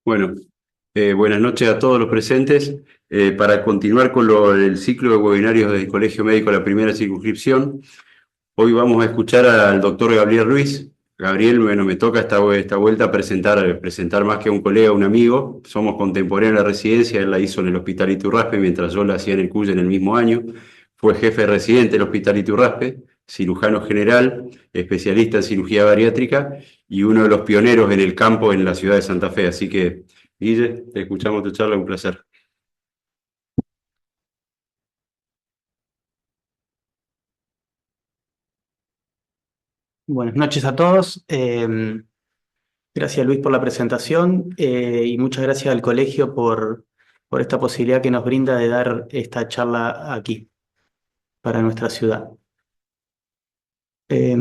Bueno, buenas noches a todos los presentes. Para continuar con el ciclo de webinarios del Colegio Médico, la primera circunscripción, hoy vamos a escuchar al doctor Gabriel Ruiz. Gabriel, bueno, me toca esta vuelta presentar más que a un colega, un amigo. Somos contemporáneos en la residencia, él la hizo en el Hospital Iturraspe, mientras yo la hacía en el CUY en el mismo año. Fue jefe residente del Hospital Iturraspe, cirujano general, especialista en cirugía bariátrica y uno de los pioneros en el campo en la ciudad de Santa Fe. Así que, Guille, te escuchamos tu charla, un placer. Buenas noches a todos. Gracias Luis por la presentación y muchas gracias al colegio por esta posibilidad que nos brinda de dar esta charla aquí para nuestra ciudad. Eh,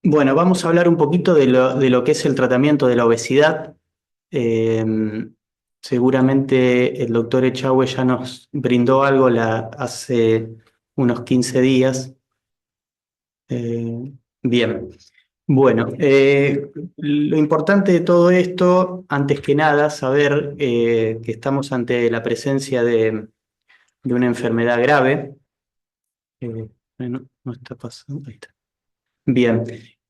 bueno, vamos a hablar un poquito de lo que es el tratamiento de la obesidad. Eh, Seguramente el doctor Echagüe ya nos brindó algo hace unos 15 días. Bien. Bueno, lo importante de todo esto, antes que nada, saber que estamos ante la presencia de una enfermedad grave. Bueno, no está pasando. Ahí está. Bien,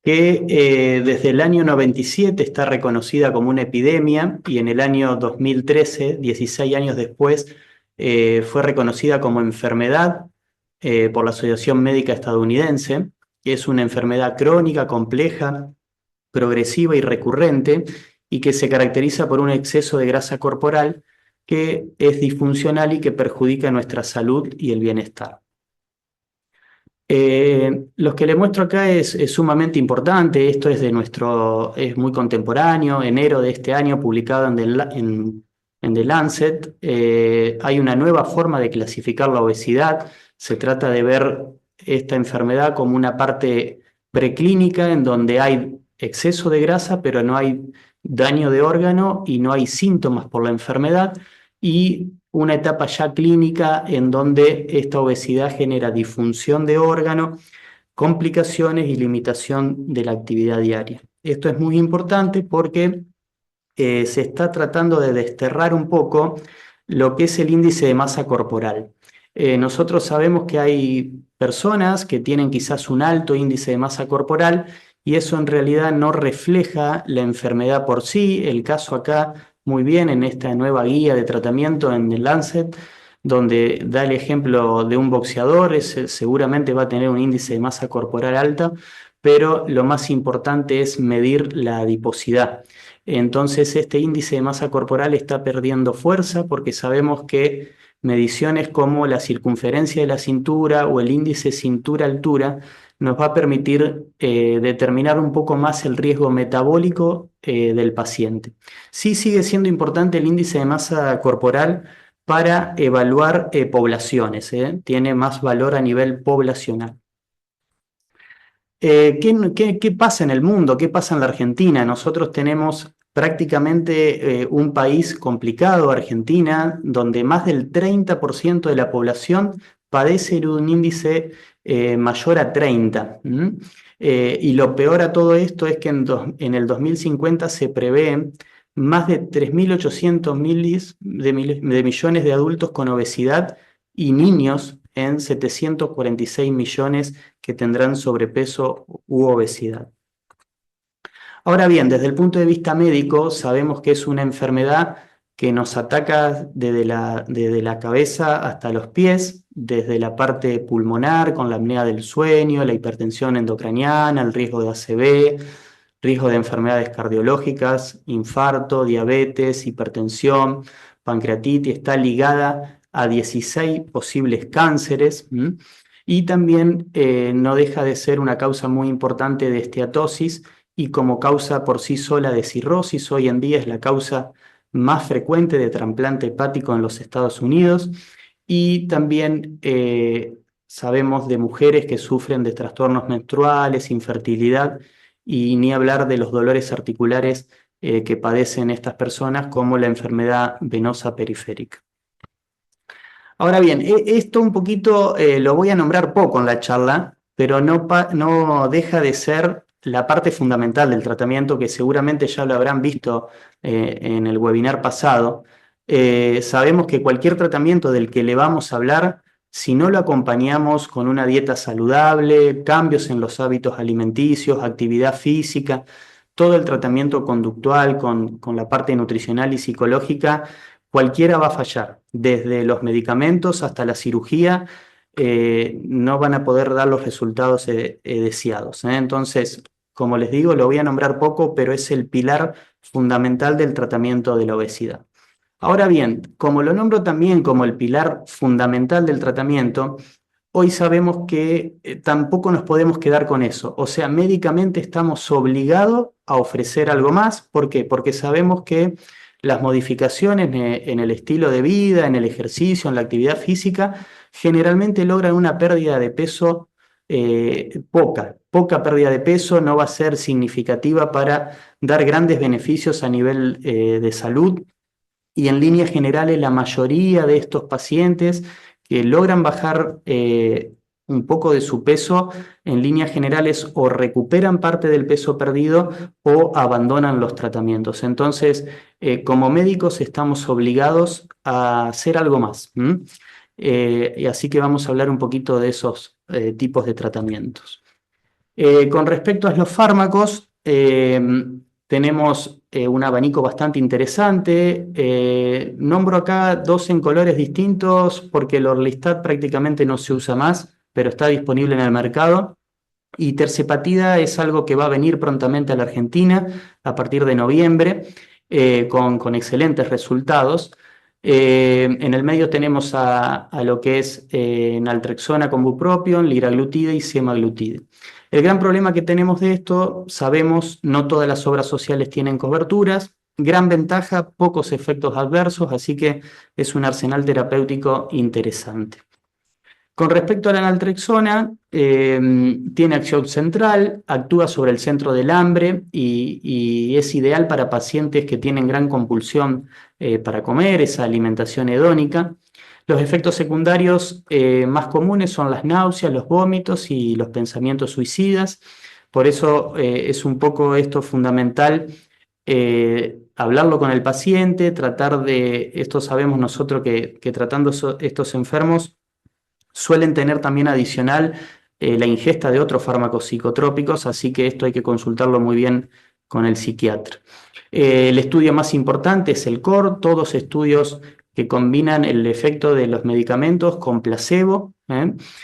que desde el año 97 está reconocida como una epidemia y en el año 2013, 16 años después, fue reconocida como enfermedad por la Asociación Médica Estadounidense. Es una enfermedad crónica, compleja, progresiva y recurrente y que se caracteriza por un exceso de grasa corporal que es disfuncional y que perjudica nuestra salud y el bienestar. Lo que le muestro acá es sumamente importante. Esto es es muy contemporáneo, enero de este año, publicado en The Lancet. Hay una nueva forma de clasificar la obesidad. Se trata de ver esta enfermedad como una parte preclínica en donde hay exceso de grasa, pero no hay daño de órgano y no hay síntomas por la enfermedad, y una etapa ya clínica en donde esta obesidad genera disfunción de órgano, complicaciones y limitación de la actividad diaria. Esto es muy importante porque se está tratando de desterrar un poco lo que es el índice de masa corporal. Nosotros sabemos que hay personas que tienen quizás un alto índice de masa corporal y eso en realidad no refleja la enfermedad por sí. El caso acá, muy bien, en esta nueva guía de tratamiento en el Lancet, donde da el ejemplo de un boxeador, seguramente va a tener un índice de masa corporal alta, pero lo más importante es medir la adiposidad. Entonces este índice de masa corporal está perdiendo fuerza porque sabemos que mediciones como la circunferencia de la cintura o el índice cintura-altura nos va a permitir determinar un poco más el riesgo metabólico del paciente. Sí sigue siendo importante el índice de masa corporal para evaluar poblaciones, tiene más valor a nivel poblacional. ¿Qué pasa en el mundo? ¿Qué pasa en la Argentina? Nosotros tenemos prácticamente un país complicado, Argentina, donde más del 30% de la población padece de un índice mayor a 30. Y lo peor a todo esto es que en el 2050 se prevé más de 3.800 de millones de adultos con obesidad y niños en 746 millones que tendrán sobrepeso u obesidad. Ahora bien, desde el punto de vista médico, sabemos que es una enfermedad que nos ataca desde la cabeza hasta los pies, desde la parte pulmonar, con la apnea del sueño, la hipertensión endocraniana, el riesgo de ACV, riesgo de enfermedades cardiológicas, infarto, diabetes, hipertensión, pancreatitis. Está ligada a 16 posibles cánceres. Y también no deja de ser una causa muy importante de esteatosis y como causa por sí sola de cirrosis. Hoy en día es la causa más frecuente de trasplante hepático en los Estados Unidos, y también sabemos de mujeres que sufren de trastornos menstruales, infertilidad, y ni hablar de los dolores articulares que padecen estas personas, como la enfermedad venosa periférica. Ahora bien, esto un poquito lo voy a nombrar poco en la charla, pero no deja de ser la parte fundamental del tratamiento, que seguramente ya lo habrán visto en el webinar pasado. Sabemos que cualquier tratamiento del que le vamos a hablar, si no lo acompañamos con una dieta saludable, cambios en los hábitos alimenticios, actividad física, todo el tratamiento conductual con la parte nutricional y psicológica, cualquiera va a fallar, desde los medicamentos hasta la cirugía. No van a poder dar los resultados deseados. Entonces, como les digo, lo voy a nombrar poco, pero es el pilar fundamental del tratamiento de la obesidad. Ahora bien, como lo nombro también como el pilar fundamental del tratamiento, hoy sabemos que tampoco nos podemos quedar con eso. O sea, médicamente estamos obligados a ofrecer algo más. ¿Por qué? Porque sabemos que las modificaciones en el estilo de vida, en el ejercicio, en la actividad física, generalmente logran una pérdida de peso poca pérdida de peso, no va a ser significativa para dar grandes beneficios a nivel de salud. Y en líneas generales, la mayoría de estos pacientes que logran bajar un poco de su peso, en líneas generales o recuperan parte del peso perdido o abandonan los tratamientos. Entonces, como médicos estamos obligados a hacer algo más. Y así que vamos a hablar un poquito de esos tipos de tratamientos. Con respecto a los fármacos, tenemos un abanico bastante interesante. Nombro acá dos en colores distintos porque el Orlistat prácticamente no se usa más, pero está disponible en el mercado. Y Tirzepatida es algo que va a venir prontamente a la Argentina a partir de noviembre con excelentes resultados. En el medio tenemos a lo que es naltrexona con bupropion, liraglutide y semaglutide. El gran problema que tenemos de esto, sabemos, no todas las obras sociales tienen coberturas, gran ventaja, pocos efectos adversos, así que es un arsenal terapéutico interesante. Con respecto a la naltrexona, tiene acción central, actúa sobre el centro del hambre y es ideal para pacientes que tienen gran compulsión para comer, esa alimentación hedónica. Los efectos secundarios más comunes son las náuseas, los vómitos y los pensamientos suicidas. Por eso es un poco esto fundamental, hablarlo con el paciente, tratar de, esto sabemos nosotros que tratando estos enfermos, suelen tener también adicional la ingesta de otros fármacos psicotrópicos, así que esto hay que consultarlo muy bien con el psiquiatra. El estudio más importante es el CORE, todos estudios que combinan el efecto de los medicamentos con placebo,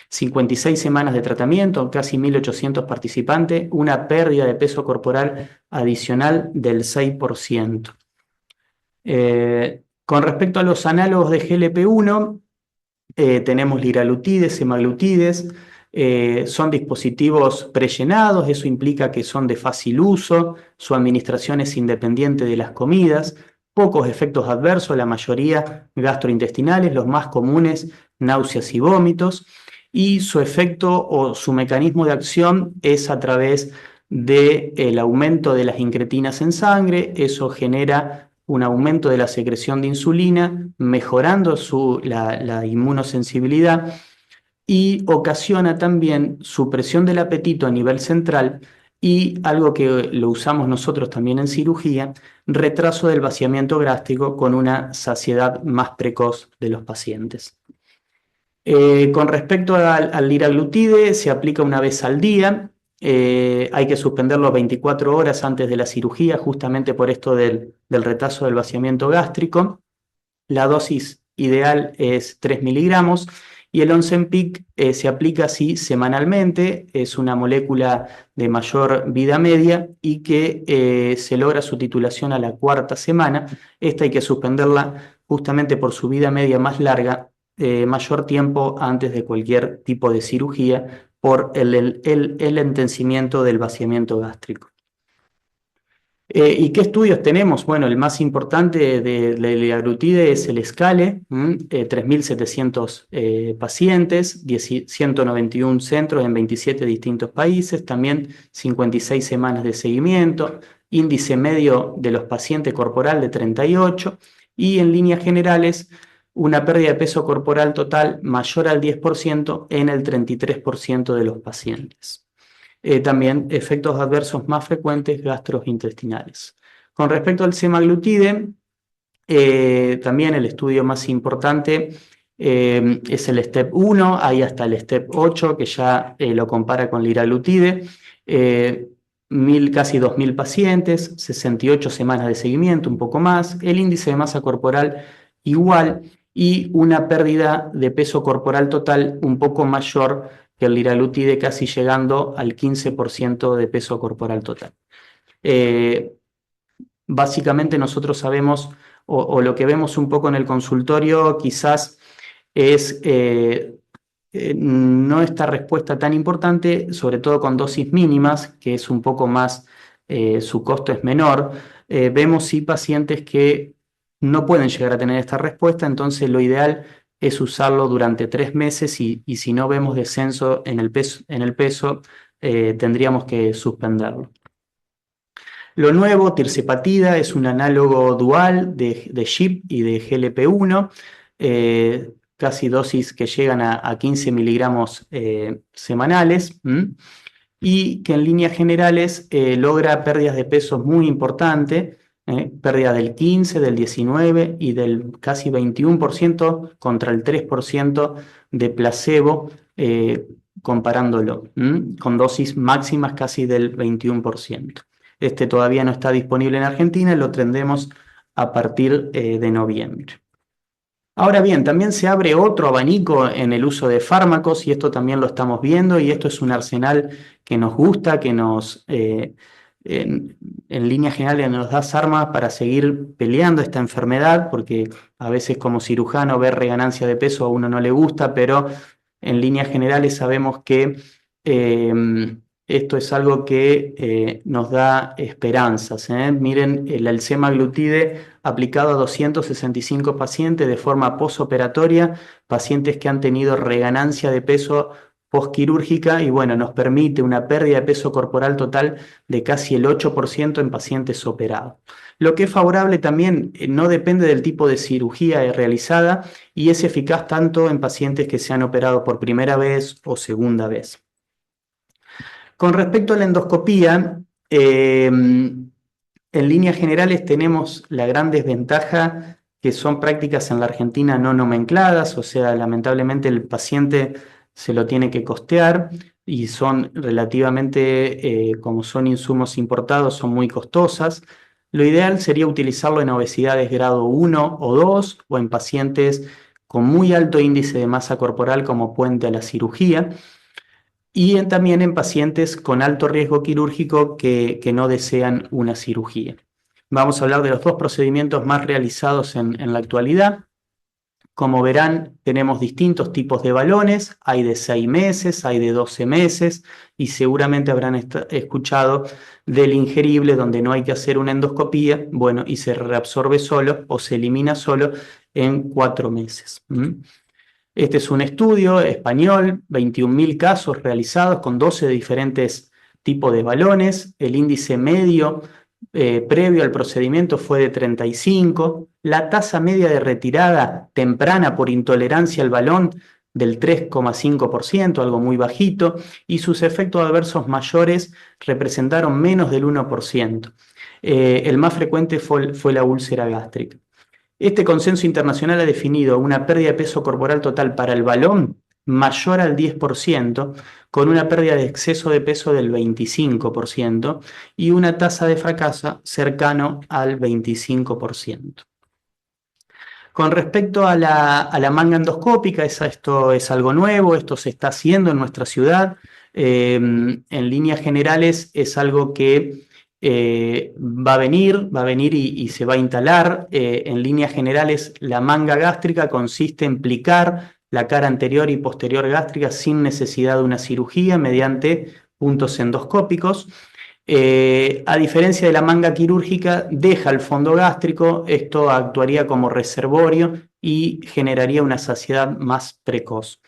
56 semanas de tratamiento, casi 1.800 participantes, una pérdida de peso corporal adicional del 6%. Con respecto a los análogos de GLP-1, tenemos liraglutides, semaglutides, son dispositivos prellenados, eso implica que son de fácil uso, su administración es independiente de las comidas, pocos efectos adversos, la mayoría gastrointestinales, los más comunes, náuseas y vómitos, y su efecto o su mecanismo de acción es a través del aumento de las incretinas en sangre, eso genera un aumento de la secreción de insulina, mejorando la inmunosensibilidad y ocasiona también supresión del apetito a nivel central y algo que lo usamos nosotros también en cirugía, retraso del vaciamiento gástrico con una saciedad más precoz de los pacientes. Con respecto al liraglutide, se aplica una vez al día. Hay que suspenderlo 24 horas antes de la cirugía, justamente por esto del retraso del vaciamiento gástrico. La dosis ideal es 3 miligramos y el Ozempic se aplica así semanalmente. Es una molécula de mayor vida media y que se logra su titulación a la cuarta semana. Esta hay que suspenderla justamente por su vida media más larga, mayor tiempo antes de cualquier tipo de cirugía, por el entencimiento del vaciamiento gástrico. ¿Y qué estudios tenemos? Bueno, el más importante de la liraglutide es el SCALE, 3.700 pacientes, 191 centros en 27 distintos países, también 56 semanas de seguimiento, índice medio de los pacientes corporal de 38 y en líneas generales una pérdida de peso corporal total mayor al 10% en el 33% de los pacientes. también efectos adversos más frecuentes gastrointestinales. Con respecto al semaglutide, también el estudio más importante es el STEP 1, hay hasta el STEP 8 que ya lo compara con liraglutide, casi 2.000 pacientes, 68 semanas de seguimiento, un poco más, el índice de masa corporal igual y una pérdida de peso corporal total un poco mayor que el liraglutide, casi llegando al 15% de peso corporal total. Básicamente nosotros sabemos, o lo que vemos un poco en el consultorio quizás es no esta respuesta tan importante, sobre todo con dosis mínimas, que es un poco más, su costo es menor. Vemos sí pacientes que no pueden llegar a tener esta respuesta, entonces lo ideal es usarlo durante 3 meses y si no vemos descenso en el peso, tendríamos que suspenderlo. Lo nuevo, tirzepatida, es un análogo dual de GIP y de GLP-1, casi dosis que llegan a 15 miligramos semanales, y que en líneas generales logra pérdidas de peso muy importantes, pérdida del 15, del 19 y del casi 21% contra el 3% de placebo, comparándolo, con dosis máximas casi del 21%. Este todavía no está disponible en Argentina y lo tendremos a partir de noviembre. Ahora bien, también se abre otro abanico en el uso de fármacos y esto también lo estamos viendo y esto es un arsenal que nos gusta, que en líneas generales nos da armas para seguir peleando esta enfermedad, porque a veces como cirujano ver reganancia de peso a uno no le gusta, pero en líneas generales sabemos que esto es algo que nos da esperanzas. Miren, el semaglutide aplicado a 265 pacientes de forma posoperatoria, pacientes que han tenido reganancia de peso postquirúrgica y bueno, nos permite una pérdida de peso corporal total de casi el 8% en pacientes operados. Lo que es favorable también no depende del tipo de cirugía realizada y es eficaz tanto en pacientes que se han operado por primera vez o segunda vez. Con respecto a la endoscopía, en líneas generales tenemos la gran desventaja que son prácticas en la Argentina no nomencladas, o sea, lamentablemente el paciente se lo tiene que costear y son relativamente, como son insumos importados, son muy costosas. Lo ideal sería utilizarlo en obesidades grado 1 o 2 o en pacientes con muy alto índice de masa corporal como puente a la cirugía. Y también en pacientes con alto riesgo quirúrgico que no desean una cirugía. Vamos a hablar de los 2 procedimientos más realizados en la actualidad. Como verán, tenemos distintos tipos de balones, hay de 6 meses, hay de 12 meses y seguramente habrán escuchado del ingerible donde no hay que hacer una endoscopía, bueno, y se reabsorbe solo o se elimina solo en 4 meses. Este es un estudio español, 21.000 casos realizados con 12 diferentes tipos de balones. El índice medio previo al procedimiento fue de 35. La tasa media de retirada temprana por intolerancia al balón del 3,5%, algo muy bajito, y sus efectos adversos mayores representaron menos del 1%. El más frecuente fue la úlcera gástrica. Este consenso internacional ha definido una pérdida de peso corporal total para el balón mayor al 10%, con una pérdida de exceso de peso del 25% y una tasa de fracaso cercano al 25%. Con respecto a la manga endoscópica, esto es algo nuevo, esto se está haciendo en nuestra ciudad. En líneas generales es algo que va a venir y se va a instalar. En líneas generales, la manga gástrica consiste en plicar la cara anterior y posterior gástrica sin necesidad de una cirugía mediante puntos endoscópicos. A diferencia de la manga quirúrgica, deja el fondo gástrico, esto actuaría como reservorio y generaría una saciedad más precoz.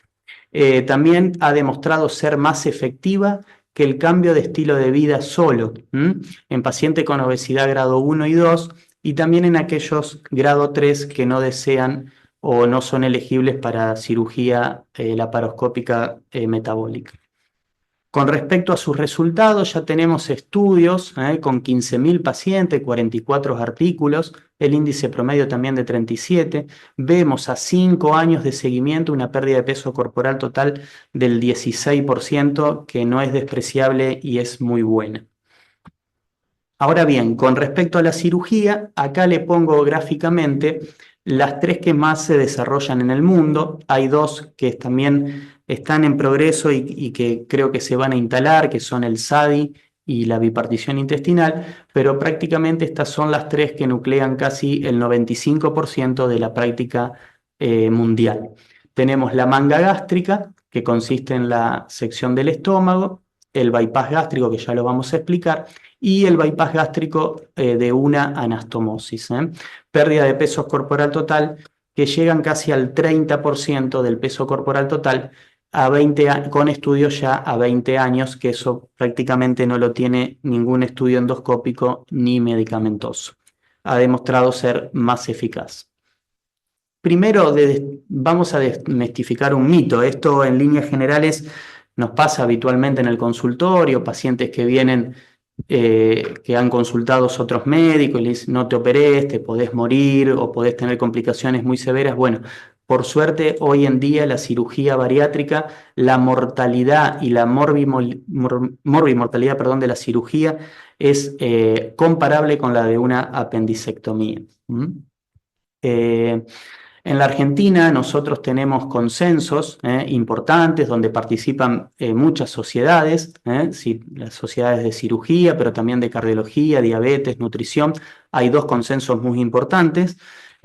También ha demostrado ser más efectiva que el cambio de estilo de vida solo, en pacientes con obesidad grado 1 y 2 y también en aquellos grado 3 que no desean o no son elegibles para cirugía laparoscópica metabólica. Con respecto a sus resultados, ya tenemos estudios con 15.000 pacientes, 44 artículos, el índice promedio también de 37. Vemos a 5 años de seguimiento una pérdida de peso corporal total del 16%, que no es despreciable y es muy buena. Ahora bien, con respecto a la cirugía, acá le pongo gráficamente las 3 que más se desarrollan en el mundo. Hay 2 que también están en progreso y que creo que se van a instalar, que son el SADI y la bipartición intestinal, pero prácticamente estas son las 3 que nuclean casi el 95% de la práctica mundial. Tenemos la manga gástrica, que consiste en la sección del estómago, el bypass gástrico, que ya lo vamos a explicar, y el bypass gástrico de una anastomosis. Pérdida de peso corporal total que llegan casi al 30% del peso corporal total con estudios ya a 20 años, que eso prácticamente no lo tiene ningún estudio endoscópico ni medicamentoso. Ha demostrado ser más eficaz. Primero vamos a desmistificar un mito. Esto en líneas generales nos pasa habitualmente en el consultorio, pacientes que vienen que han consultado a otros médicos y les dicen no te operes, te podés morir o podés tener complicaciones muy severas. Bueno, por suerte hoy en día la cirugía bariátrica, la mortalidad y la morbimortalidad de la cirugía es comparable con la de una apendicectomía. En la Argentina nosotros tenemos consensos importantes donde participan muchas sociedades, las sociedades de cirugía, pero también de cardiología, diabetes, nutrición. Hay 2 consensos muy importantes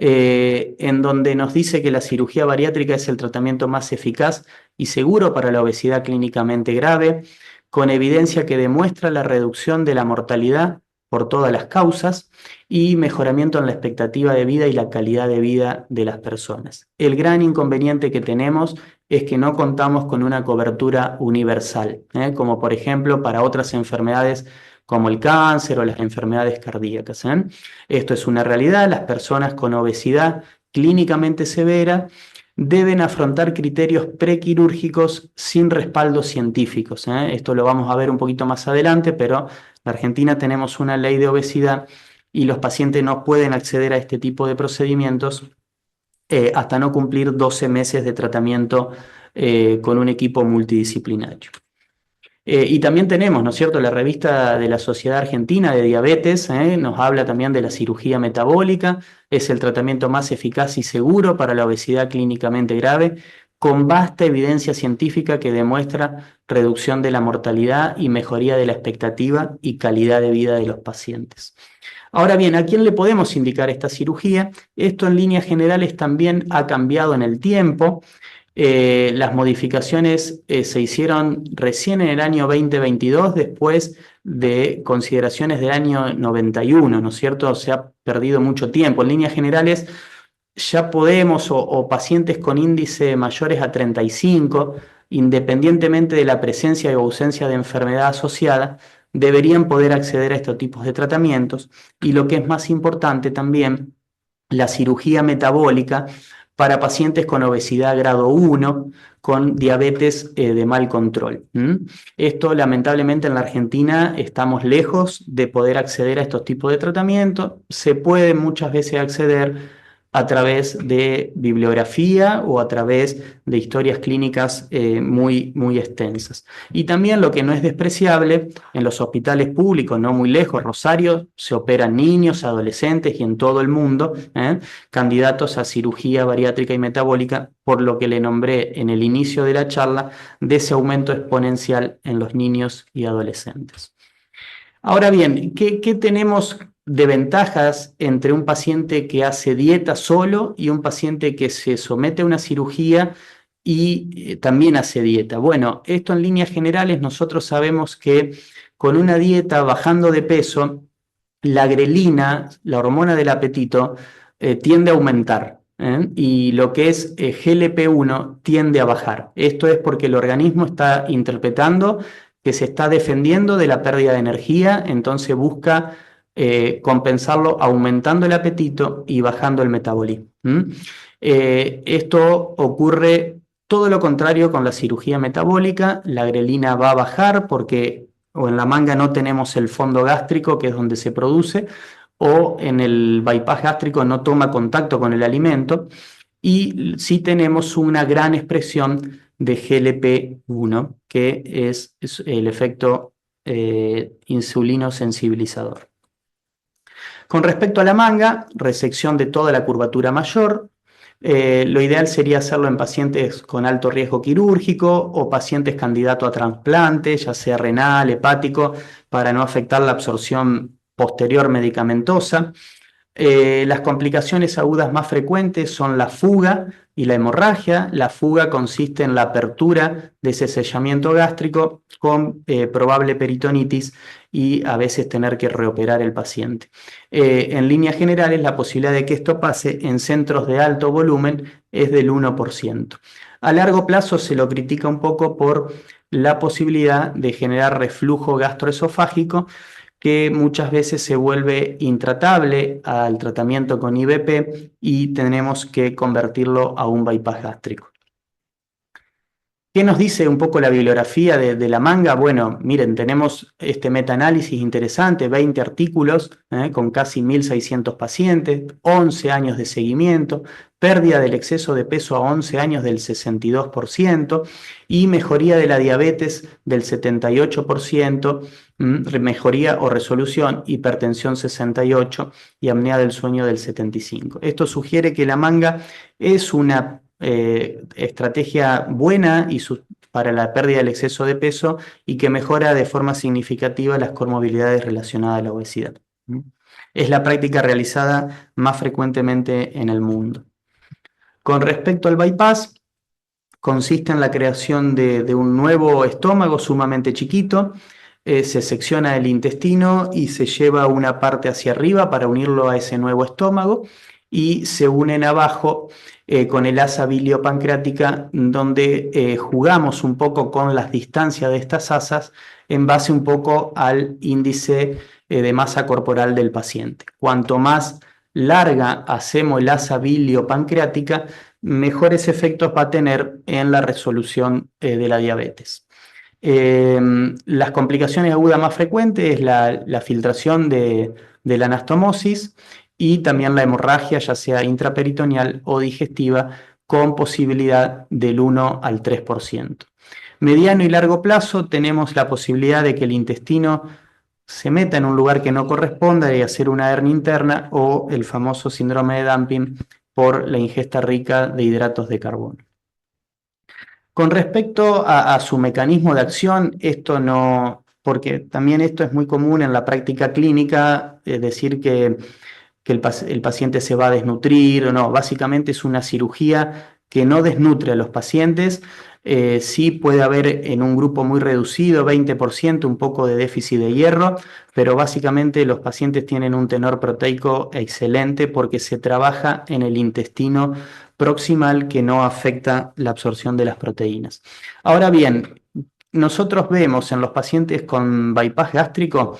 en donde nos dice que la cirugía bariátrica es el tratamiento más eficaz y seguro para la obesidad clínicamente grave, con evidencia que demuestra la reducción de la mortalidad por todas las causas y mejoramiento en la expectativa de vida y la calidad de vida de las personas. El gran inconveniente que tenemos es que no contamos con una cobertura universal, como por ejemplo para otras enfermedades como el cáncer o las enfermedades cardíacas. Esto es una realidad. Las personas con obesidad clínicamente severa deben afrontar criterios prequirúrgicos sin respaldos científicos. Esto lo vamos a ver un poquito más adelante, pero en Argentina tenemos una ley de obesidad y los pacientes no pueden acceder a este tipo de procedimientos hasta no cumplir 12 meses de tratamiento con un equipo multidisciplinario. Y también tenemos, ¿no es cierto?, la revista de la Sociedad Argentina de Diabetes, nos habla también de la cirugía metabólica, es el tratamiento más eficaz y seguro para la obesidad clínicamente grave, con vasta evidencia científica que demuestra reducción de la mortalidad y mejoría de la expectativa y calidad de vida de los pacientes. Ahora bien, ¿a quién le podemos indicar esta cirugía? Esto en líneas generales también ha cambiado en el tiempo. Las modificaciones se hicieron recién en el año 2022, después de consideraciones del año 91, ¿no es cierto? Se ha perdido mucho tiempo. En líneas generales, ya podemos, o pacientes con índice mayores a 35, independientemente de la presencia o ausencia de enfermedad asociada, deberían poder acceder a estos tipos de tratamientos. Y lo que es más importante también, la cirugía metabólica para pacientes con obesidad grado 1, con diabetes de mal control. Esto lamentablemente en la Argentina estamos lejos de poder acceder a estos tipos de tratamientos. Se puede muchas veces acceder a través de bibliografía o a través de historias clínicas muy, muy extensas. Y también lo que no es despreciable, en los hospitales públicos, no muy lejos, Rosario, se operan niños, adolescentes y en todo el mundo, candidatos a cirugía bariátrica y metabólica, por lo que le nombré en el inicio de la charla, de ese aumento exponencial en los niños y adolescentes. Ahora bien, ¿qué tenemos de ventajas entre un paciente que hace dieta solo y un paciente que se somete a una cirugía y también hace dieta? Bueno, esto en líneas generales nosotros sabemos que con una dieta bajando de peso, la grelina, la hormona del apetito, tiende a aumentar. Y lo que es GLP-1 tiende a bajar. Esto es porque el organismo está interpretando que se está defendiendo de la pérdida de energía, entonces busca compensarlo aumentando el apetito y bajando el metabolismo. Esto ocurre Todo lo contrario con la cirugía metabólica, la grelina va a bajar porque o en la manga no tenemos el fondo gástrico, que es donde se produce, o en el bypass gástrico no toma contacto con el alimento, y sí tenemos una gran expresión de GLP-1, que es el efecto insulino sensibilizador. Con respecto a la manga, resección de toda la curvatura mayor. Lo ideal sería hacerlo en pacientes con alto riesgo quirúrgico o pacientes candidatos a trasplante, ya sea renal, hepático, para no afectar la absorción posterior medicamentosa. Las complicaciones agudas más frecuentes son la fuga y la hemorragia. La fuga consiste en la apertura de ese sellamiento gástrico con probable peritonitis y a veces tener que reoperar el paciente. En líneas generales, la posibilidad de que esto pase en centros de alto volumen es del 1%. A largo plazo se lo critica un poco por la posibilidad de generar reflujo gastroesofágico, que muchas veces se vuelve intratable al tratamiento con IVP y tenemos que convertirlo a un bypass gástrico. ¿Qué nos dice un poco la bibliografía de la manga? Bueno, miren, tenemos este metaanálisis interesante, 20 artículos con casi 1.600 pacientes, 11 años de seguimiento, pérdida del exceso de peso a 11 años del 62% y mejoría de la diabetes del 78%, mejoría o resolución, hipertensión 68% y apnea del sueño del 75%. Esto sugiere que la manga es una estrategia buena para la pérdida del exceso de peso y que mejora de forma significativa las comorbilidades relacionadas a la obesidad. Es la práctica realizada más frecuentemente en el mundo. Con respecto al bypass, consiste en la creación de un nuevo estómago sumamente chiquito. Se secciona el intestino y se lleva una parte hacia arriba para unirlo a ese nuevo estómago y se unen abajo con el asa biliopancreática, donde jugamos un poco con las distancias de estas asas en base un poco al índice de masa corporal del paciente. Cuanto más larga hacemos el asa biliopancreática, mejores efectos va a tener en la resolución de la diabetes. Las complicaciones agudas más frecuentes es la filtración de la anastomosis y también la hemorragia, ya sea intraperitoneal o digestiva, con posibilidad del 1 al 3%. Mediano y largo plazo tenemos la posibilidad de que el intestino se meta en un lugar que no corresponda y hacer una hernia interna o el famoso síndrome de dumping por la ingesta rica de hidratos de carbono. Con respecto a su mecanismo de acción, esto no, porque también esto es muy común en la práctica clínica, decir que el paciente se va a desnutrir o no, básicamente es una cirugía que no desnutre a los pacientes. Sí puede haber en un grupo muy reducido, 20%, un poco de déficit de hierro, pero básicamente los pacientes tienen un tenor proteico excelente porque se trabaja en el intestino proximal que no afecta la absorción de las proteínas. Ahora bien, nosotros vemos en los pacientes con bypass gástrico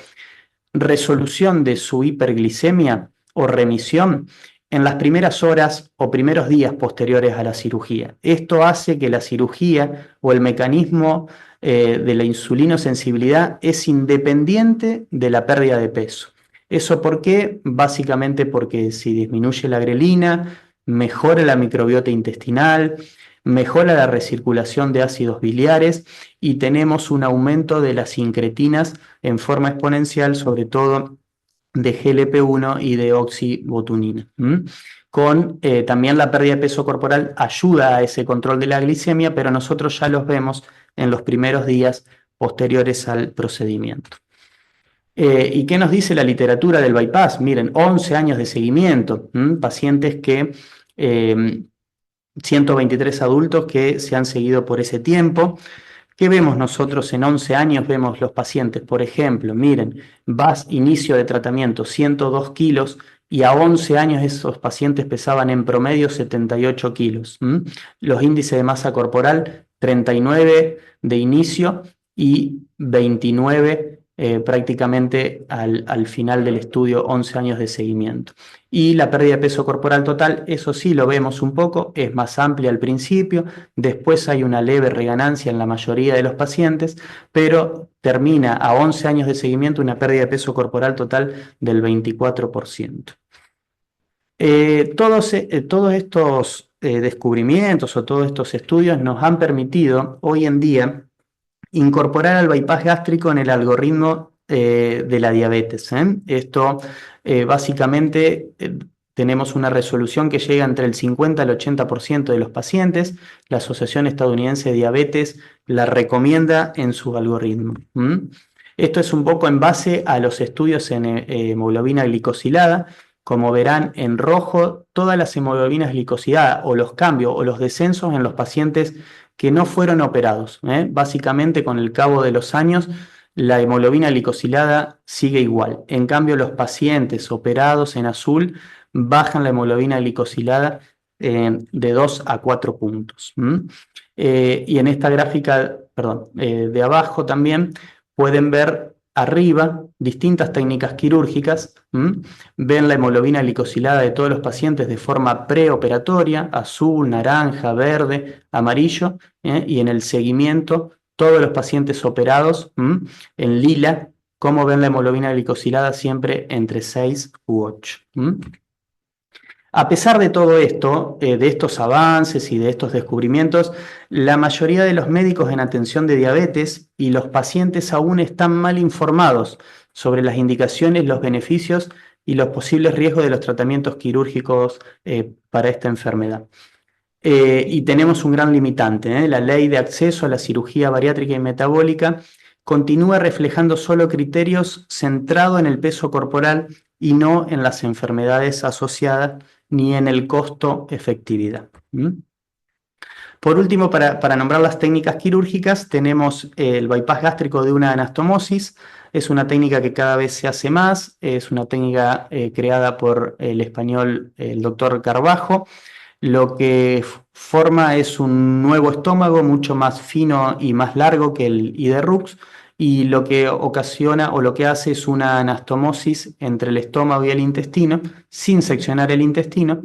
resolución de su hiperglicemia o remisión en las primeras horas o primeros días posteriores a la cirugía. Esto hace que la cirugía o el mecanismo de la insulinosensibilidad es independiente de la pérdida de peso. ¿Eso por qué? Básicamente porque si disminuye la grelina, mejora la microbiota intestinal, mejora la recirculación de ácidos biliares y tenemos un aumento de las incretinas en forma exponencial, sobre todo de GLP-1 y de oxibotunina. También la pérdida de peso corporal ayuda a ese control de la glicemia, pero nosotros ya los vemos en los primeros días posteriores al procedimiento. ¿Y qué nos dice la literatura del bypass? Miren, 11 años de seguimiento, pacientes que 123 adultos que se han seguido por ese tiempo. ¿Qué vemos nosotros en 11 años? Vemos los pacientes, por ejemplo, miren, inicio de tratamiento 102 kilos y a 11 años esos pacientes pesaban en promedio 78 kilos. Los índices de masa corporal 39 de inicio y 29 prácticamente al final del estudio, 11 años de seguimiento. Y la pérdida de peso corporal total, eso sí lo vemos un poco, es más amplia al principio, después hay una leve reganancia en la mayoría de los pacientes, pero termina a 11 años de seguimiento una pérdida de peso corporal total del 24%. Todos estos descubrimientos o todos estos estudios nos han permitido hoy en día incorporar al bypass gástrico en el algoritmo de la diabetes. Esto básicamente tenemos una resolución que llega entre el 50 al 80% de los pacientes. La Asociación Estadounidense de Diabetes la recomienda en su algoritmo. Esto es un poco en base a los estudios en hemoglobina glicosilada. Como verán en rojo, todas las hemoglobinas glicosidadas o los cambios o los descensos en los pacientes que no fueron operados. Básicamente, con el cabo de los años, la hemoglobina glicosilada sigue igual. En cambio, los pacientes operados en azul bajan la hemoglobina glicosilada de 2 a 4 puntos. Y en esta gráfica, de abajo también pueden ver arriba distintas técnicas quirúrgicas. Ven la hemoglobina glicosilada de todos los pacientes de forma preoperatoria, azul, naranja, verde, amarillo, y en el seguimiento todos los pacientes operados en lila, como ven la hemoglobina glicosilada siempre entre 6 u 8. A pesar de todo esto, de estos avances y de estos descubrimientos, la mayoría de los médicos en atención de diabetes y los pacientes aún están mal informados sobre las indicaciones, los beneficios y los posibles riesgos de los tratamientos quirúrgicos para esta enfermedad. Y tenemos un gran limitante. La Ley de Acceso a la Cirugía Bariátrica y Metabólica continúa reflejando solo criterios centrados en el peso corporal y no en las enfermedades asociadas ni en el costo-efectividad. Por último, para nombrar las técnicas quirúrgicas, tenemos el bypass gástrico de una anastomosis. Es una técnica que cada vez se hace más, es una técnica creada por el español, el doctor Carbajo. Lo que forma es un nuevo estómago mucho más fino y más largo que el Iderrux, y lo que ocasiona o lo que hace es una anastomosis entre el estómago y el intestino, sin seccionar el intestino,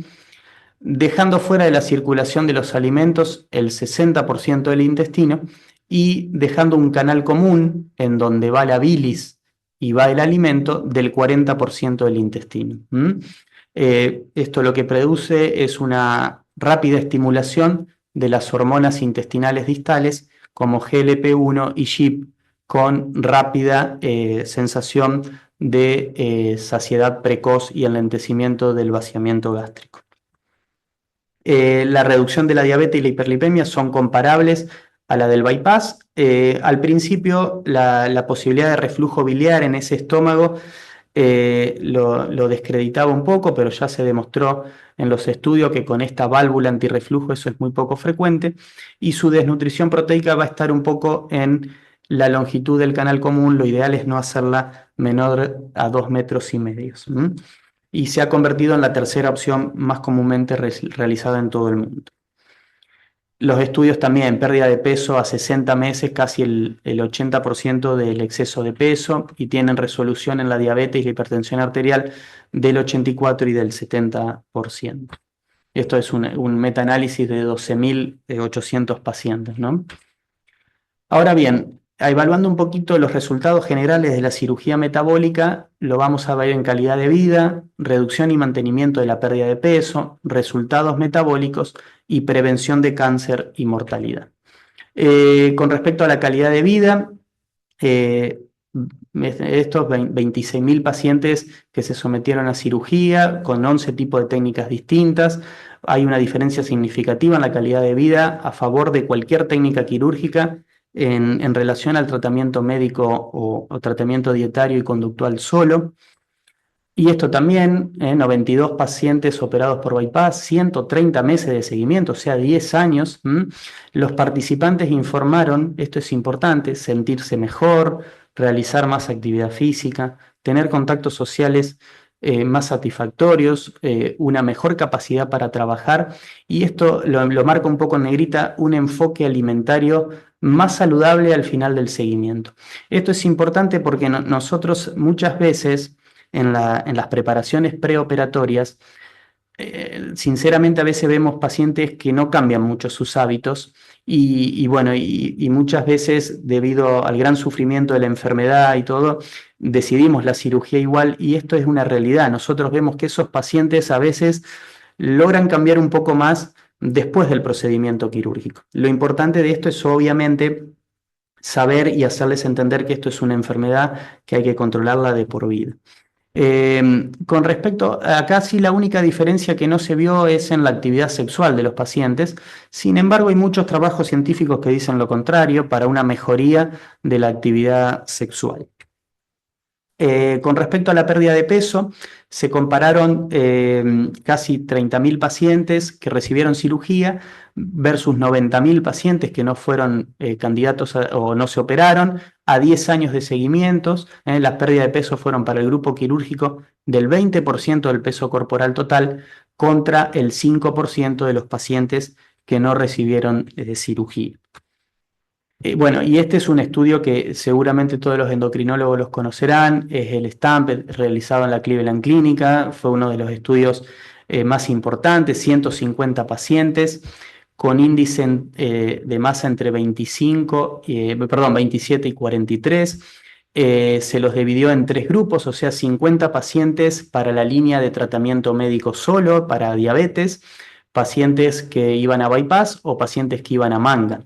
dejando fuera de la circulación de los alimentos el 60% del intestino y dejando un canal común en donde va la bilis y va el alimento del 40% del intestino. Esto lo que produce es una rápida estimulación de las hormonas intestinales distales como GLP-1 y GIP, con rápida sensación de saciedad precoz y enlentecimiento del vaciamiento gástrico. La reducción de la diabetes y la hiperlipemia son comparables a la del bypass. Al principio, la posibilidad de reflujo biliar en ese estómago lo descreditaba un poco, pero ya se demostró en los estudios que con esta válvula antirreflujo eso es muy poco frecuente, y su desnutrición proteica va a estar un poco en la longitud del canal común. Lo ideal es no hacerla menor a 2,5 metros. Y se ha convertido en la tercera opción más comúnmente realizada en todo el mundo. Los estudios también, pérdida de peso a 60 meses, casi el 80% del exceso de peso, y tienen resolución en la diabetes y la hipertensión arterial del 84 y del 70%. Esto es un metaanálisis de 12.800 pacientes, ¿no? Ahora bien, evaluando un poquito los resultados generales de la cirugía metabólica, lo vamos a ver en calidad de vida, reducción y mantenimiento de la pérdida de peso, resultados metabólicos y prevención de cáncer y mortalidad. Con respecto a la calidad de vida, estos 26.000 pacientes que se sometieron a cirugía con 11 tipos de técnicas distintas, hay una diferencia significativa en la calidad de vida a favor de cualquier técnica quirúrgica en relación al tratamiento médico o tratamiento dietario y conductual solo. Y esto también, 92 pacientes operados por bypass, 130 meses de seguimiento, o sea, 10 años. Los participantes informaron, esto es importante, sentirse mejor, realizar más actividad física, tener contactos sociales más satisfactorios, una mejor capacidad para trabajar, y esto lo marca un poco en negrita, un enfoque alimentario más saludable al final del seguimiento. Esto es importante porque nosotros muchas veces en las preparaciones preoperatorias, sinceramente a veces vemos pacientes que no cambian mucho sus hábitos y muchas veces debido al gran sufrimiento de la enfermedad y todo, decidimos la cirugía igual, y esto es una realidad. Nosotros vemos que esos pacientes a veces logran cambiar un poco más después del procedimiento quirúrgico. Lo importante de esto es obviamente saber y hacerles entender que esto es una enfermedad que hay que controlarla de por vida. Con respecto, acá sí la única diferencia que no se vio es en la actividad sexual de los pacientes. Sin embargo, hay muchos trabajos científicos que dicen lo contrario, para una mejoría de la actividad sexual. Con respecto a la pérdida de peso, se compararon casi 30.000 pacientes que recibieron cirugía versus 90.000 pacientes que no fueron candidatos o no se operaron, a 10 años de seguimientos. Las pérdidas de peso fueron para el grupo quirúrgico del 20% del peso corporal total contra el 5% de los pacientes que no recibieron cirugía. Bueno, y este es un estudio que seguramente todos los endocrinólogos los conocerán, es el STAMP realizado en la Cleveland Clínica, fue uno de los estudios más importantes, 150 pacientes con índice de masa entre 27 y 43. Se los dividió en 3 grupos, o sea, 50 pacientes para la línea de tratamiento médico solo, para diabetes, pacientes que iban a bypass o pacientes que iban a manga.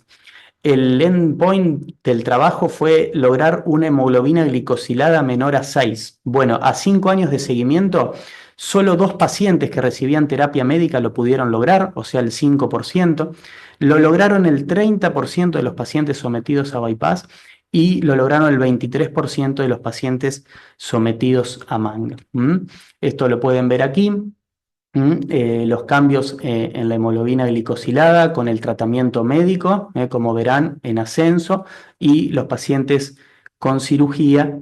El endpoint del trabajo fue lograr una hemoglobina glicosilada menor a 6. Bueno, a 5 años de seguimiento, solo 2 pacientes que recibían terapia médica lo pudieron lograr, o sea, el 5%. Lo lograron el 30% de los pacientes sometidos a bypass y lo lograron el 23% de los pacientes sometidos a manga. Esto lo pueden ver aquí. Los cambios en la hemoglobina glicosilada con el tratamiento médico, como verán, en ascenso, y los pacientes con cirugía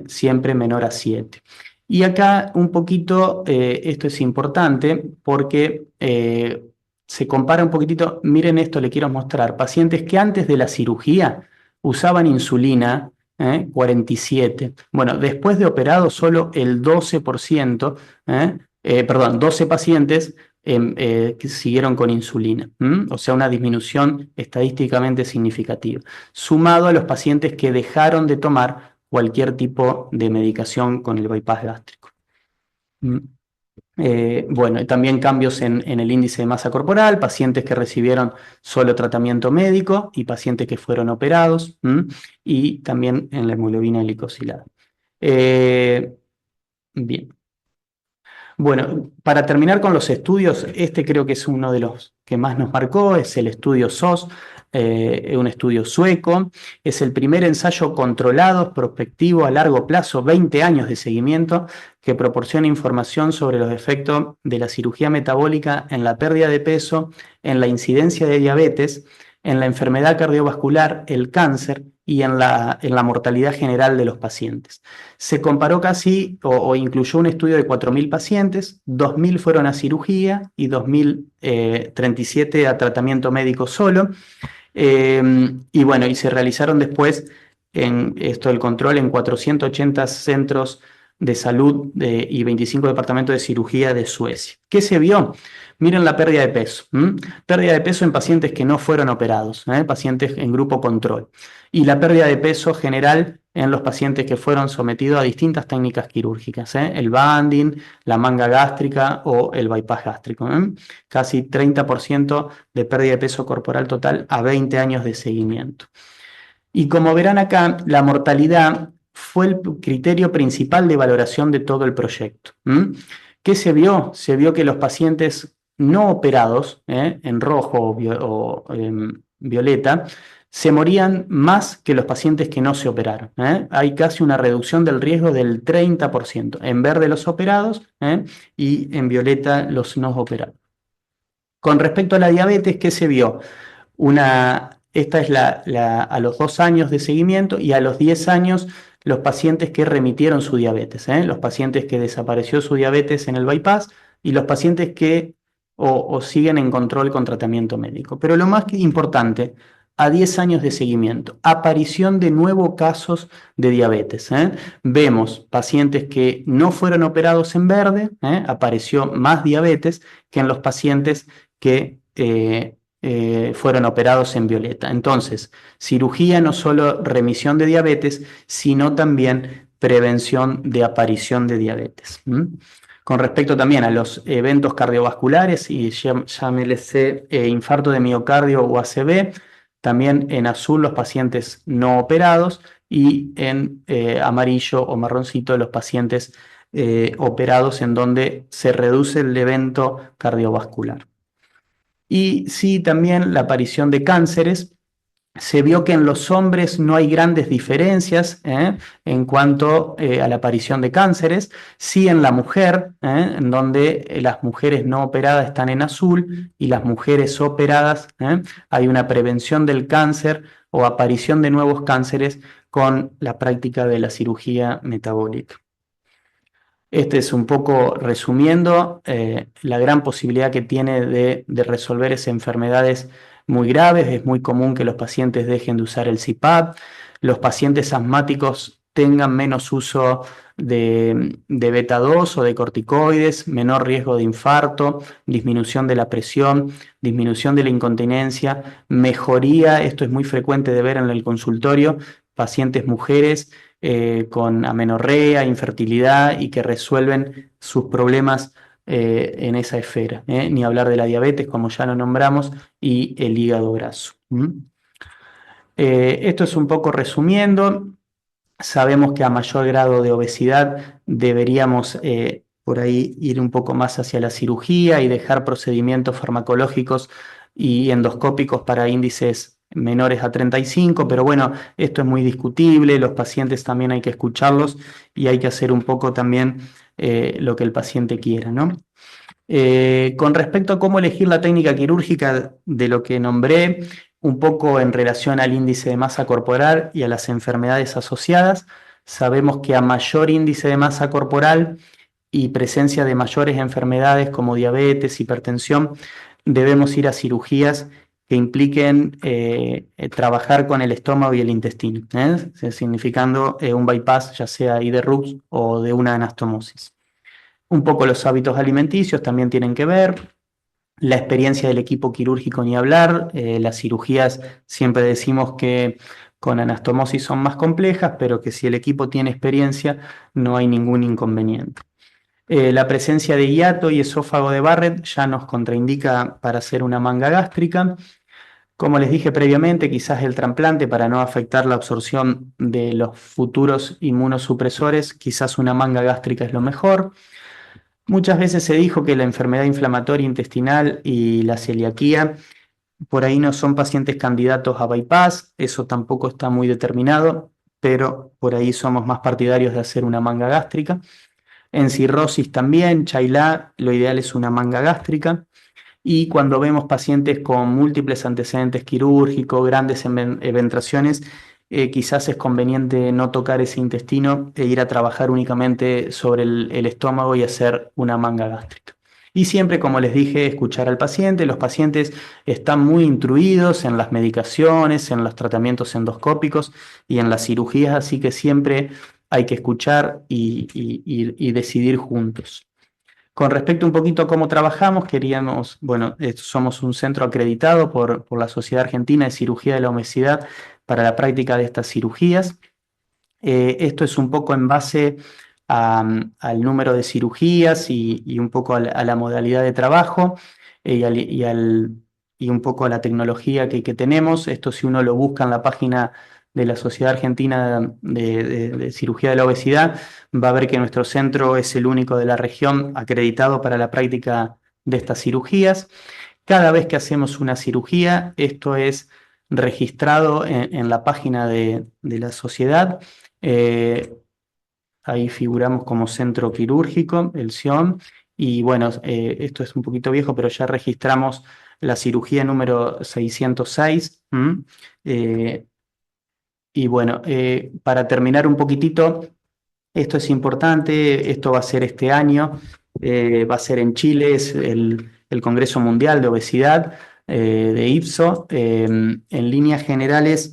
siempre menor a 7. Y acá un poquito, esto es importante porque se compara un poquitito, miren esto, le quiero mostrar, pacientes que antes de la cirugía usaban insulina, 47. Bueno, después de operado solo el 12%, 12 pacientes que siguieron con insulina, o sea, una disminución estadísticamente significativa, sumado a los pacientes que dejaron de tomar cualquier tipo de medicación con el bypass gástrico. Bueno, y también cambios en el índice de masa corporal, pacientes que recibieron solo tratamiento médico y pacientes que fueron operados, y también en la hemoglobina glicosilada. Bien. Bueno, para terminar con los estudios, este creo que es uno de los que más nos marcó, es el estudio SOS, un estudio sueco, es el primer ensayo controlado, prospectivo a largo plazo, 20 años de seguimiento, que proporciona información sobre los efectos de la cirugía metabólica en la pérdida de peso, en la incidencia de diabetes, en la enfermedad cardiovascular, el cáncer y en la mortalidad general de los pacientes. Se comparó casi o incluyó un estudio de 4.000 pacientes, 2.000 fueron a cirugía y 2.037 a tratamiento médico solo. Y bueno, y se realizaron después el control en 480 centros de salud y 25 departamentos de cirugía de Suecia. ¿Qué se vio? Miren la pérdida de peso. Pérdida de peso en pacientes que no fueron operados, pacientes en grupo control. Y la pérdida de peso general en los pacientes que fueron sometidos a distintas técnicas quirúrgicas, el banding, la manga gástrica o el bypass gástrico. Casi 30% de pérdida de peso corporal total a 20 años de seguimiento. Y como verán acá, la mortalidad fue el criterio principal de valoración de todo el proyecto. ¿Qué se vio? Se vio que los pacientes no operados, en rojo o violeta, se morían más que los pacientes que no se operaron. Hay casi una reducción del riesgo del 30%, en verde los operados y en violeta los no operados. Con respecto a la diabetes, ¿qué se vio? Esta es a los 2 años de seguimiento, y a los 10 años los pacientes que remitieron su diabetes, los pacientes que desapareció su diabetes en el bypass y los pacientes que o siguen en control con tratamiento médico. Pero lo más importante, a 10 años de seguimiento, aparición de nuevos casos de diabetes. Vemos pacientes que no fueron operados en verde, apareció más diabetes que en los pacientes que fueron operados en violeta. Entonces, cirugía no solo remisión de diabetes, sino también prevención de aparición de diabetes. Con respecto también a los eventos cardiovasculares, y llámese infarto de miocardio o ACV, también en azul los pacientes no operados y en amarillo o marroncito los pacientes operados en donde se reduce el evento cardiovascular. Y sí, también la aparición de cánceres. Se vio que en los hombres no hay grandes diferencias en cuanto a la aparición de cánceres, sí en la mujer, en donde las mujeres no operadas están en azul y las mujeres operadas hay una prevención del cáncer o aparición de nuevos cánceres con la práctica de la cirugía metabólica. Este es un poco resumiendo la gran posibilidad que tiene de resolver esas enfermedades muy graves. Es muy común que los pacientes dejen de usar el CPAP, los pacientes asmáticos tengan menos uso de beta 2 o de corticoides, menor riesgo de infarto, disminución de la presión, disminución de la incontinencia, mejoría, esto es muy frecuente de ver en el consultorio, pacientes mujeres con amenorrea, infertilidad y que resuelven sus problemas en esa esfera. Ni hablar de la diabetes, como ya lo nombramos, y el hígado graso. Esto es un poco resumiendo. Sabemos que a mayor grado de obesidad deberíamos por ahí ir un poco más hacia la cirugía y dejar procedimientos farmacológicos y endoscópicos para índices menores a 35, pero bueno, esto es muy discutible, los pacientes también hay que escucharlos y hay que hacer un poco también lo que el paciente quiera, ¿no? Con respecto a cómo elegir la técnica quirúrgica de lo que nombré, un poco en relación al índice de masa corporal y a las enfermedades asociadas, sabemos que a mayor índice de masa corporal y presencia de mayores enfermedades como diabetes, hipertensión, debemos ir a cirugías que impliquen trabajar con el estómago y el intestino, significando un bypass ya sea IDE-RUX o de una anastomosis. Un poco los hábitos alimenticios también tienen que ver, la experiencia del equipo quirúrgico ni hablar, las cirugías siempre decimos que con anastomosis son más complejas, pero que si el equipo tiene experiencia no hay ningún inconveniente. La presencia de hiato y esófago de Barrett ya nos contraindica para hacer una manga gástrica. Como les dije previamente, quizás el trasplante para no afectar la absorción de los futuros inmunosupresores, quizás una manga gástrica es lo mejor. Muchas veces se dijo que la enfermedad inflamatoria intestinal y la celiaquía por ahí no son pacientes candidatos a bypass, eso tampoco está muy determinado, pero por ahí somos más partidarios de hacer una manga gástrica. En cirrosis también, Chailá, lo ideal es una manga gástrica. Y cuando vemos pacientes con múltiples antecedentes quirúrgicos, grandes eventraciones, quizás es conveniente no tocar ese intestino e ir a trabajar únicamente sobre el estómago y hacer una manga gástrica. Y siempre, como les dije, escuchar al paciente. Los pacientes están muy instruidos en las medicaciones, en los tratamientos endoscópicos y en las cirugías, así que siempre hay que escuchar y decidir juntos. Con respecto un poquito a cómo trabajamos, queríamos, bueno, somos un centro acreditado por la Sociedad Argentina de Cirugía de la Obesidad para la práctica de estas cirugías. Esto es un poco en base al número de cirugías y un poco a la modalidad de trabajo y un poco a la tecnología que tenemos. Esto si uno lo busca en la página de la Sociedad Argentina de Cirugía de la Obesidad, va a ver que nuestro centro es el único de la región acreditado para la práctica de estas cirugías. Cada vez que hacemos una cirugía, esto es registrado en la página de la sociedad. Ahí figuramos como centro quirúrgico, el CIOM, y bueno, esto es un poquito viejo, pero ya registramos la cirugía número 606. Y bueno, para terminar un poquitito, esto es importante, esto va a ser este año, va a ser en Chile, es el Congreso Mundial de Obesidad de IPSO. En líneas generales,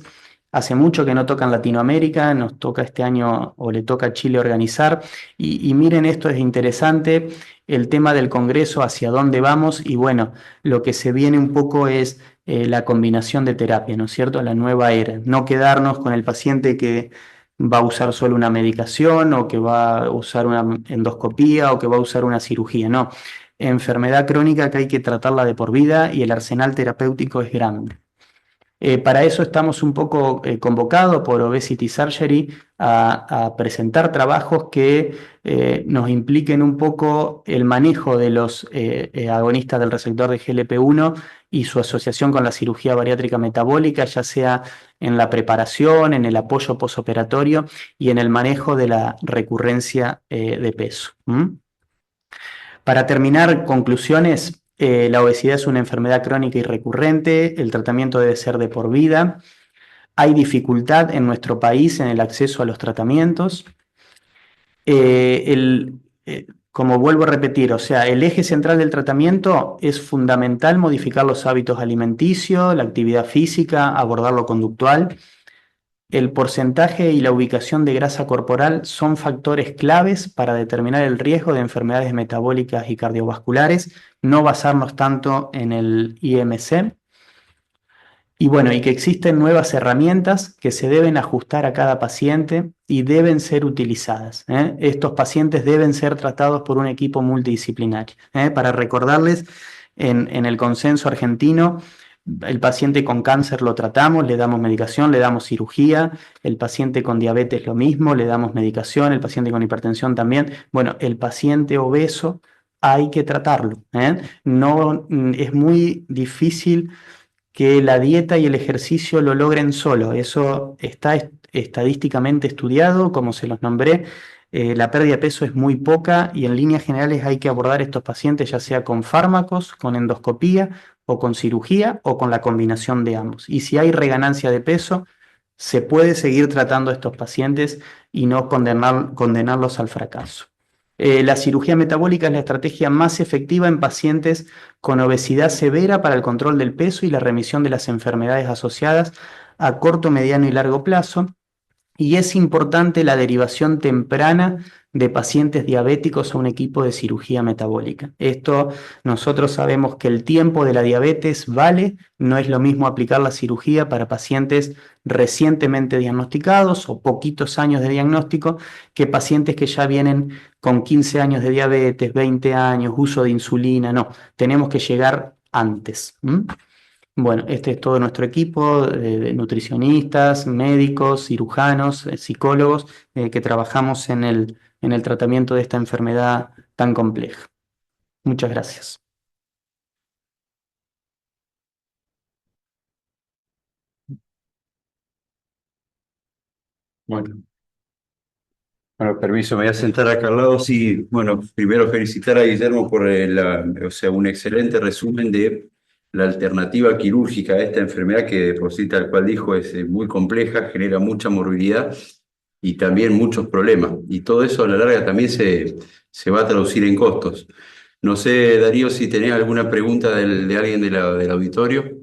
hace mucho que no toca en Latinoamérica, nos toca este año o le toca a Chile organizar. Y miren, esto es interesante, el tema del Congreso, hacia dónde vamos y bueno, lo que se viene un poco es la combinación de terapia, ¿no es cierto? La nueva era, no quedarnos con el paciente que va a usar solo una medicación o que va a usar una endoscopía o que va a usar una cirugía. No, enfermedad crónica que hay que tratarla de por vida y el arsenal terapéutico es grande. Para eso estamos un poco convocados por Obesity Surgery a presentar trabajos que nos impliquen un poco el manejo de los agonistas del receptor de GLP-1 y su asociación con la cirugía bariátrica metabólica, ya sea en la preparación, en el apoyo posoperatorio y en el manejo de la recurrencia de peso. Para terminar, conclusiones. La obesidad es una enfermedad crónica y recurrente, el tratamiento debe ser de por vida. Hay dificultad en nuestro país en el acceso a los tratamientos. Como vuelvo a repetir, o sea, el eje central del tratamiento es fundamental modificar los hábitos alimenticios, la actividad física, abordar lo conductual. El porcentaje y la ubicación de grasa corporal son factores claves para determinar el riesgo de enfermedades metabólicas y cardiovasculares, no basarnos tanto en el IMC. Y bueno, y que existen nuevas herramientas que se deben ajustar a cada paciente y deben ser utilizadas. Estos pacientes deben ser tratados por un equipo multidisciplinario. Para recordarles, en el consenso argentino, el paciente con cáncer lo tratamos, le damos medicación, le damos cirugía, el paciente con diabetes lo mismo, le damos medicación, el paciente con hipertensión también. Bueno, el paciente obeso hay que tratarlo. No, es muy difícil que la dieta y el ejercicio lo logren solo. Eso está estadísticamente estudiado, como se los nombré. La pérdida de peso es muy poca y en líneas generales hay que abordar a estos pacientes ya sea con fármacos, con endoscopía o con cirugía o con la combinación de ambos. Y si hay reganancia de peso, se puede seguir tratando a estos pacientes y no condenarlos al fracaso. La cirugía metabólica es la estrategia más efectiva en pacientes con obesidad severa para el control del peso y la remisión de las enfermedades asociadas a corto, mediano y largo plazo. Y es importante la derivación temprana de pacientes diabéticos a un equipo de cirugía metabólica. Esto nosotros sabemos que el tiempo de la diabetes vale, no es lo mismo aplicar la cirugía para pacientes recientemente diagnosticados o poquitos años de diagnóstico que pacientes que ya vienen con 15 años de diabetes, 20 años, uso de insulina. No, tenemos que llegar antes. Bueno, este es todo nuestro equipo de nutricionistas, médicos, cirujanos, psicólogos que trabajamos en el tratamiento de esta enfermedad tan compleja. Muchas gracias. Bueno, permiso, me voy a sentar acá al lado. Sí, bueno, primero felicitar a Guillermo por o sea, un excelente resumen de la alternativa quirúrgica a esta enfermedad que de por sí, tal cual dijo, es muy compleja, genera mucha morbilidad y también muchos problemas. Y todo eso a la larga también se va a traducir en costos. No sé, Darío, si tenés alguna pregunta de alguien del auditorio.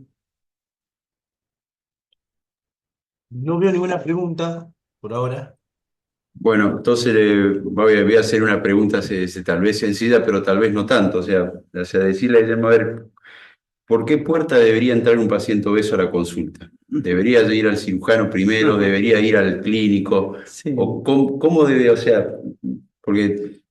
No veo ninguna pregunta por ahora. Bueno, entonces voy a hacer una pregunta tal vez sencilla, pero tal vez no tanto. O sea, decirle a Guillermo, a ver, ¿por qué puerta debería entrar un paciente obeso a la consulta? ¿Debería ir al cirujano primero? ¿Debería ir al clínico? Sí. ¿O cómo debe, o sea, porque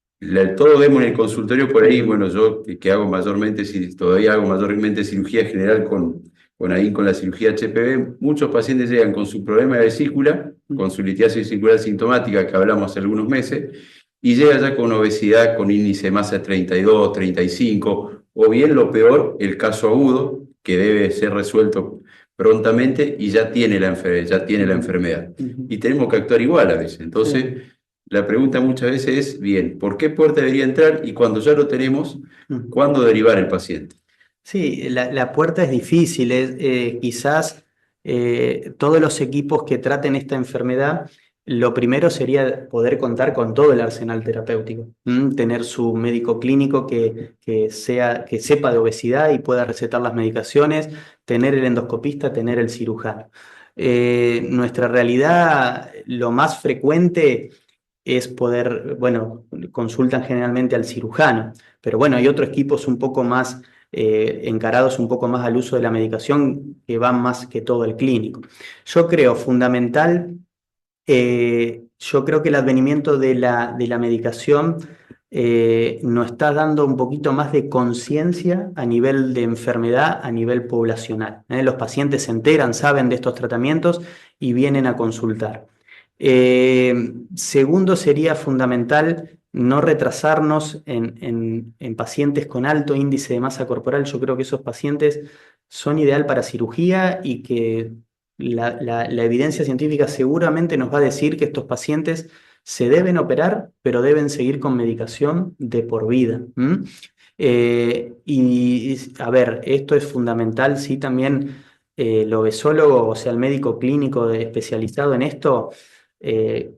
todos vemos en el consultorio por ahí, bueno, yo que hago mayormente, todavía hago mayormente cirugía general con la cirugía HPV, muchos pacientes llegan con su problema de vesícula, con su litiasis circular sintomática que hablamos hace algunos meses, y llega ya con obesidad, con índice de masa 32, 35, o bien lo peor, el caso agudo, que debe ser resuelto prontamente y ya tiene la enfermedad. Y tenemos que actuar igual a veces. Entonces, la pregunta muchas veces es, bien, ¿por qué puerta debería entrar? Y cuando ya lo tenemos, ¿cuándo derivar el paciente? Sí, la puerta es difícil, quizás todos los equipos que traten esta enfermedad, lo primero sería poder contar con todo el arsenal terapéutico. Tener su médico clínico que sepa de obesidad y pueda recetar las medicaciones, tener el endoscopista, tener el cirujano. Nuestra realidad, lo más frecuente es poder, bueno, consultan generalmente al cirujano, pero bueno, hay otros equipos un poco más encarados un poco más al uso de la medicación que van más que todo al clínico. Yo creo fundamental, yo creo que el advenimiento de la medicación nos está dando un poquito más de conciencia a nivel de enfermedad, a nivel poblacional. Los pacientes se enteran, saben de estos tratamientos y vienen a consultar. Segundo, sería fundamental no retrasarnos en pacientes con alto índice de masa corporal. Yo creo que esos pacientes son ideal para cirugía y que la evidencia científica seguramente nos va a decir que estos pacientes se deben operar, pero deben seguir con medicación de por vida. A ver, esto es fundamental, sí, también el obesólogo, o sea, el médico clínico especializado en esto,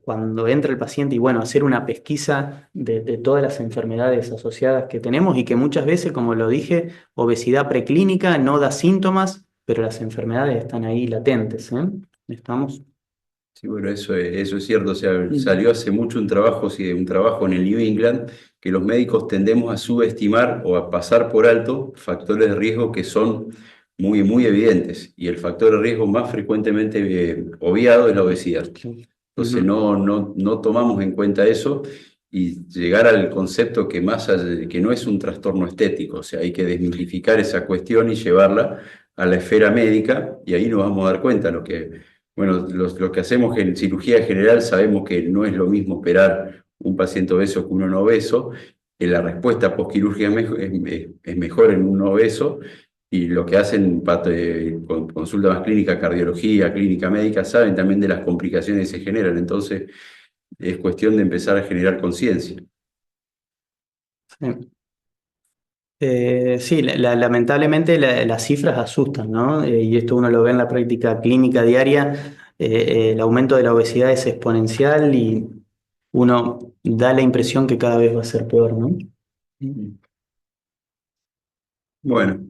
cuando entra el paciente y bueno, hacer una pesquisa de todas las enfermedades asociadas que tenemos y que muchas veces, como lo dije, obesidad preclínica no da síntomas, pero las enfermedades están ahí latentes, ¿eh? ¿Estamos? Sí, bueno, eso es cierto. O sea, salió hace mucho un trabajo, sí, un trabajo en el New England, que los médicos tendemos a subestimar o a pasar por alto factores de riesgo que son muy, muy evidentes. Y el factor de riesgo más frecuentemente obviado es la obesidad. Entonces no tomamos en cuenta eso y llegar al concepto que que no es un trastorno estético. O sea, hay que desmitificar esa cuestión y llevarla a la esfera médica, y ahí nos vamos a dar cuenta. Bueno, los que hacemos en cirugía general sabemos que no es lo mismo operar un paciente obeso que uno no obeso. La respuesta postquirúrgica es mejor en un obeso, y lo que hacen con consulta más clínica, cardiología, clínica médica, saben también de las complicaciones que se generan. Entonces, es cuestión de empezar a generar conciencia. Sí. Sí, lamentablemente las cifras asustan, ¿no? Y esto uno lo ve en la práctica clínica diaria. El aumento de la obesidad es exponencial y uno da la impresión que cada vez va a ser peor, ¿no? Bueno,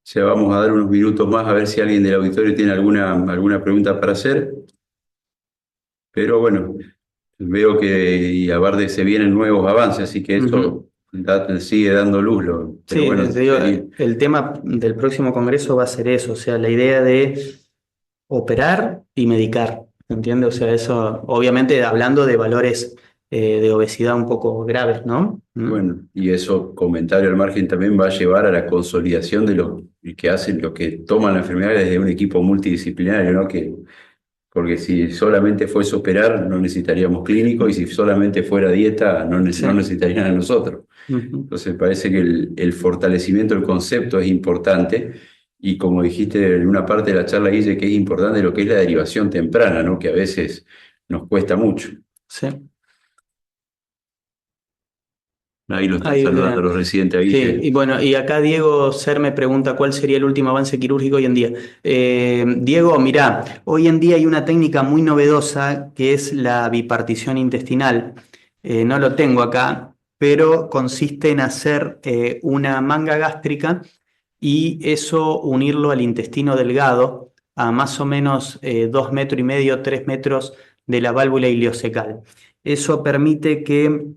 ya vamos a dar unos minutos más a ver si alguien del auditorio tiene alguna pregunta para hacer. Pero bueno, veo que y aparte se vienen nuevos avances, así que eso sigue dando luz. Pero Sí, bueno, te digo, el tema del próximo congreso va a ser eso, o sea, la idea de operar y medicar, ¿entiendes? O sea, eso, obviamente hablando de valores de obesidad un poco graves, ¿no? bueno, y eso, comentario al margen, también va a llevar a la consolidación de lo que hacen, lo que toman la enfermedad desde un equipo multidisciplinario, ¿no? Porque si solamente fuese operar, no necesitaríamos clínico, y si solamente fuera dieta, no necesitarían a nosotros. Entonces parece que el fortalecimiento del concepto es importante, y como dijiste en una parte de la charla, Guille, que es importante lo que es la derivación temprana, ¿no? Que a veces nos cuesta mucho. Sí. Ahí lo están saludando los residentes a Guille. Sí, y bueno, y acá Diego Ser me pregunta cuál sería el último avance quirúrgico hoy en día. Diego, mirá, hoy en día hay una técnica muy novedosa que es la bipartición intestinal. No lo tengo acá, pero consiste en hacer una manga gástrica y eso unirlo al intestino delgado a más o menos 2,5 metros, 3 metros de la válvula ileocecal. Eso permite que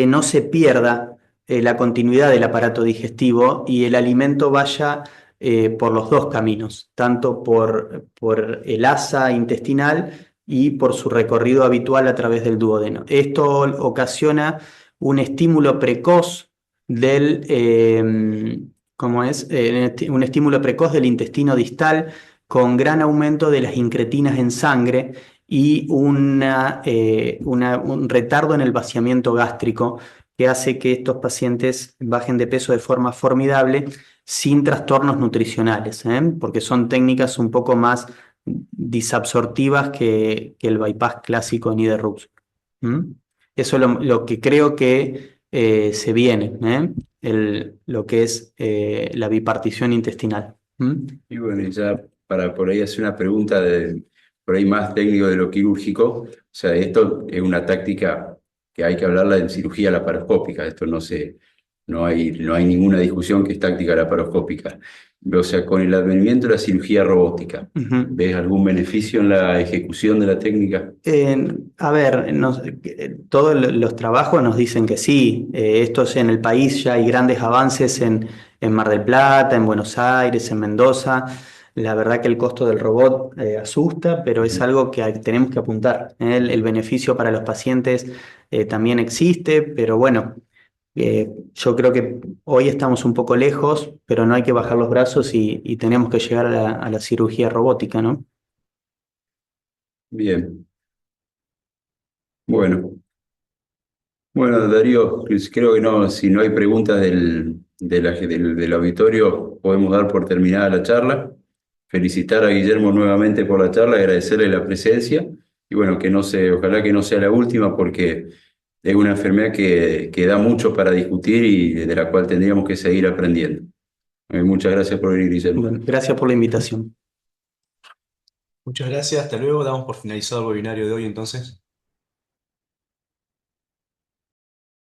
no se pierda la continuidad del aparato digestivo y el alimento vaya por los dos caminos, tanto por el asa intestinal y por su recorrido habitual a través del duodeno. Esto ocasiona un estímulo precoz un estímulo precoz del intestino distal con gran aumento de las incretinas en sangre y un retardo en el vaciamiento gástrico que hace que estos pacientes bajen de peso de forma formidable sin trastornos nutricionales, porque son técnicas un poco más disabsortivas que el bypass clásico en Iderux. Eso es lo que creo que se viene, lo que es la bipartición intestinal. Y bueno, ya para por ahí hacer una pregunta por ahí más técnico de lo quirúrgico. O sea, esto es una táctica que hay que hablarla en cirugía laparoscópica. Esto no hay ninguna discusión que es táctica laparoscópica. O sea, con el advenimiento de la cirugía robótica, Ujú. ¿ves algún beneficio en la ejecución de la técnica? A ver, todos los trabajos nos dicen que sí. Estos en el país ya hay grandes avances en Mar del Plata, en Buenos Aires, en Mendoza. La verdad que el costo del robot asusta, pero es algo que tenemos que apuntar. El beneficio para los pacientes también existe, pero bueno, yo creo que hoy estamos un poco lejos, pero no hay que bajar los brazos y tenemos que llegar a la cirugía robótica, ¿no? Bien, bueno. Bueno, Darío, pues creo que no, si no hay preguntas del auditorio, podemos dar por terminada la charla. Felicitar a Guillermo nuevamente por la charla, agradecerle la presencia y bueno, ojalá que no sea la última porque es una enfermedad que da mucho para discutir y de la cual tendríamos que seguir aprendiendo. Muchas gracias por venir, Guillermo. Bueno, gracias por la invitación. Muchas gracias, hasta luego. Damos por finalizado el webinario de hoy entonces.